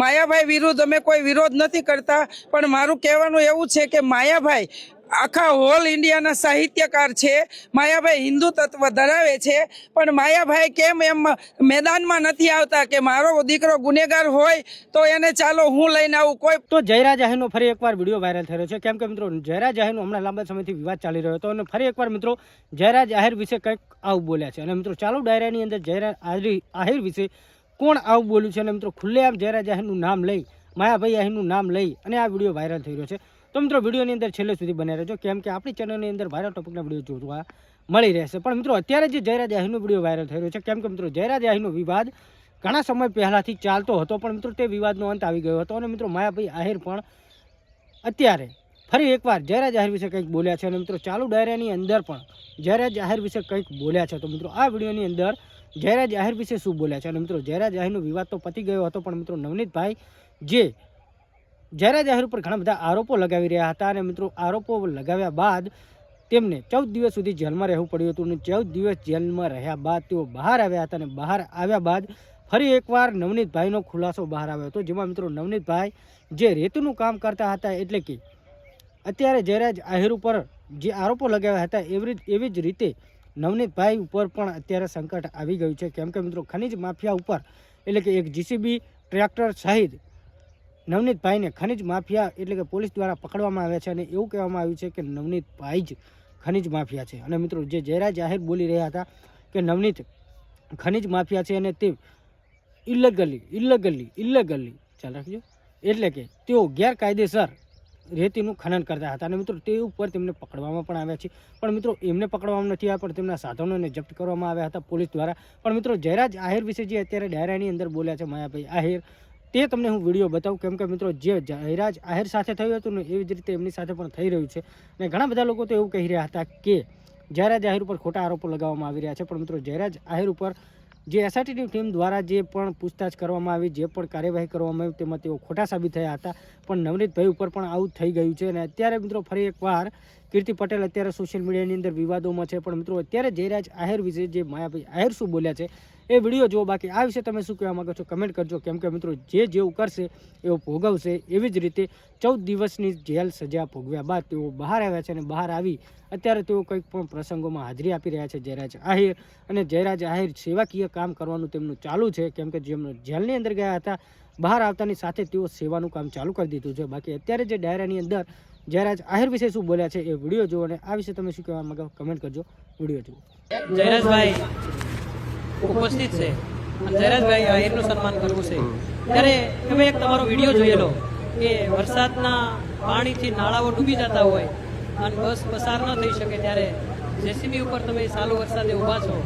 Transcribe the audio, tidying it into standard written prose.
માયાભાઈ વિરુદ્ધ અમે કોઈ વિરોધ નથી કરતા, પણ મારું કહેવાનું એવું છે કે માયાભાઈ આખા હોલ ઇન્ડિયાના સાહિત્યકાર છે. માયાભાઈ હિન્દુ તત્વ ધરાવે છે, પણ માયાભાઈ કેમ એમ મેદાનમાં નથી આવતા કે મારો દીકરો ગુનેગાર હોય તો એને ચાલો હું લઈને આવું. કોઈ તો જયરાજ આહિરનો ફરી એકવાર વિડીયો વાયરલ થઈ રહ્યો છે, કેમ કે મિત્રો જયરાજ આહિરનો હમણાં લાંબા સમયથી વિવાદ ચાલી રહ્યો હતો અને ફરી એકવાર મિત્રો જયરાજ આહિર વિશે કંઈક આવું બોલ્યા છે. અને મિત્રો ચાલુ ડાયરાની અંદર જયરાજ આહિર વિશે કોણ આવું બોલ્યું છે અને મિત્રો ખુલ્લેઆમ જયરાજ આહિરનું નામ લઈ, માયાભાઈ આહિરનું નામ લઈ અને આ વિડીયો વાયરલ થઈ રહ્યો છે. તો મિત્રો વિડીયોની અંદર છેલ્લે સુધી બન્યા રહેજો, કેમ કે આપણી ચેનલની અંદર વાયરલ ટોપિકના વિડીયો જોવા મળી રહેશે. પણ મિત્રો અત્યારે જે જયરાજ આહિરનો વિડીયો વાયરલ થઈ રહ્યો છે, કેમ કે મિત્રો જયરાજ આહિરનો વિવાદ ઘણા સમય પહેલાંથી ચાલતો હતો, પણ મિત્રો તે વિવાદનો અંત આવી ગયો હતો અને મિત્રો માયાભાઈ આહિર પણ અત્યારે ફરી એકવાર જયરાજ આહિર વિશે કંઈક બોલ્યા છે અને મિત્રો ચાલુ ડાયરાની અંદર પણ જયરાજ આહિર વિશે કંઈક બોલ્યા છે. તો મિત્રો આ વિડીયોની અંદર જયરાજ આહિર વિશે શું બોલ્યા છે અને મિત્રો જયરાજ આહિરનો વિવાદ તો પતી ગયો હતો, પણ મિત્રો નવનીતભાઈ જે જયરાજ આહિર ઉપર ઘણા બધા આરોપો લગાવી રહ્યા હતા અને મિત્રો આરોપો લગાવ્યા બાદ તેમને 14 દિવસ સુધી જેલમાં રહેવું પડ્યું હતું અને 14 દિવસ જેલમાં રહ્યા બાદ તેઓ બહાર આવ્યા હતા અને બહાર આવ્યા બાદ ફરી એકવાર નવનીતભાઈનો ખુલાસો બહાર આવ્યો હતો, જેમાં મિત્રો નવનીતભાઈ જે રેતીનું કામ કરતા હતા, એટલે કે અત્યારે જયરાજ આહિર ઉપર જે આરોપો લગાવ્યા હતા એવી જ રીતે નવનીતભાઈ ઉપર પણ અત્યારે સંકટ આવી ગયું છે, કેમ કે મિત્રો ખનિજ માફિયા ઉપર એટલે કે એક જીસીબી ટ્રેક્ટર સહિત નવનીતભાઈને ખનિજ માફિયા એટલે કે પોલીસ દ્વારા પકડવામાં આવ્યા છે અને એવું કહેવામાં આવ્યું છે કે નવનીતભાઈ જ ખનિજ માફિયા છે. અને મિત્રો જે જયરાજ આહિર બોલી રહ્યા હતા કે નવનીત ખનિજ માફિયા છે અને તે ઇલીગલી ચાલ રાખજો, એટલે કે તેઓ ગેરકાયદેસર રેતીનું ખનન કરતા હતા અને મિત્રો તે ઉપર તેમને પકડવામાં પણ આવ્યા છે. પણ મિત્રો એમને પકડવામાં નથી આવ્યા, પણ તેમના સાધનોને જપ્ત કરવામાં આવ્યા હતા પોલીસ દ્વારા. પણ મિત્રો જયરાજ આહિર વિશે જે અત્યારે ડાયરાની અંદર બોલ્યા છે માયાભાઈ આહિર, તે તમને હું વિડીયો બતાવું, કેમ કે મિત્રો જે જયરાજ આહિર સાથે થયું હતું ને એવી જ રીતે એમની સાથે પણ થઈ રહ્યું છે. અને ઘણા બધા લોકો તો એવું કહી રહ્યા હતા કે જયરાજ આહિર ઉપર ખોટા આરોપો લગાવવામાં આવી રહ્યા છે, પણ મિત્રો જયરાજ આહિર ઉપર જે એસઆઈટીની ટીમ દ્વારા જે પણ પૂછતાછ કરવામાં આવી, જે પણ કાર્યવાહી કરવામાં આવી, તેમાં તેઓ ખોટા સાબિત થયા હતા. પણ નવનીતભાઈ ઉપર પણ આવું થઈ ગયું છે અને અત્યારે મિત્રો ફરી એકવાર કીર્તિ પટેલ અત્યારે સોશિયલ મીડિયાની અંદર વિવાદોમાં છે. પણ મિત્રો અત્યારે જયરાજ આહિર વિશે જે માયાભાઈ આહિર શું બોલ્યા છે એ વિડીયો જુઓ. બાકી આ વિશે તમે શું કહેવા માંગો છો કમેન્ટ કરજો, કેમ કે મિત્રો જેવું કરશે એવું ભોગવશે. એવી જ રીતે 14 દિવસની જેલ સજા ભોગવ્યા બાદ તેઓ બહાર આવ્યા છે અને બહાર આવી અત્યારે તેઓ કંઈક પણ પ્રસંગોમાં હાજરી આપી રહ્યા છે જયરાજ આહિર. અને જયરાજ આહિર સેવાકીય કામ કરવાનું તેમનું ચાલુ છે, કેમ કે જેમનો જેલની અંદર ગયા હતા બહાર આવતાની સાથે તેઓ સેવાનું કામ ચાલુ કરી દીધું છે. બાકી અત્યારે જે ડાયરાની અંદર જયરાજ આહિર વિશે શું બોલ્યા છે એ વિડીયો જુઓ અને આ વિશે તમે શું કહેવા માંગો કમેન્ટ કરજો. વિડીયો જુઓ. જયરાજભાઈ ઉપસ્થિત છે અને જયરાજભાઈ આહિરનું સન્માન કરવું છે ત્યારે તમે એક તમારો વિડીયો જોયેલો કે વરસાદના પાણીથી નાળાઓ ડૂબી જતા હોય અને બસ પસાર ન થઈ શકે ત્યારે જેસીબી ઉપર તમે ચાલુ વરસાદે ઊભા છો